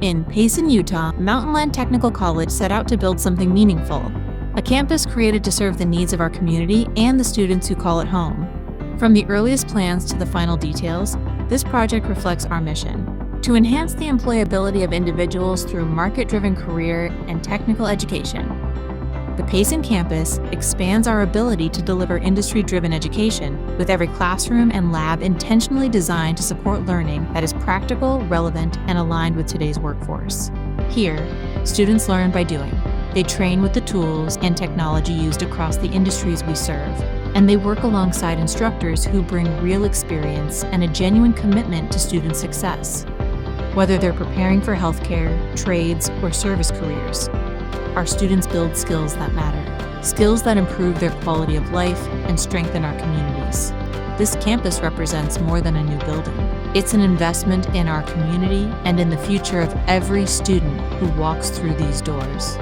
In Payson, Utah, Mountainland Technical College set out to build something meaningful, a campus created to serve the needs of our community and the students who call it home. From the earliest plans to the final details, this project reflects our mission: to enhance the employability of individuals through market-driven career and technical education. The Payson Campus expands our ability to deliver industry-driven education, with every classroom and lab intentionally designed to support learning that is practical, relevant, and aligned with today's workforce. Here, students learn by doing. They train with the tools and technology used across the industries we serve, and they work alongside instructors who bring real experience and a genuine commitment to student success. Whether they're preparing for healthcare, trades, or service careers, our students build skills that matter, skills that improve their quality of life and strengthen our communities. This campus represents more than a new building. It's an investment in our community and in the future of every student who walks through these doors.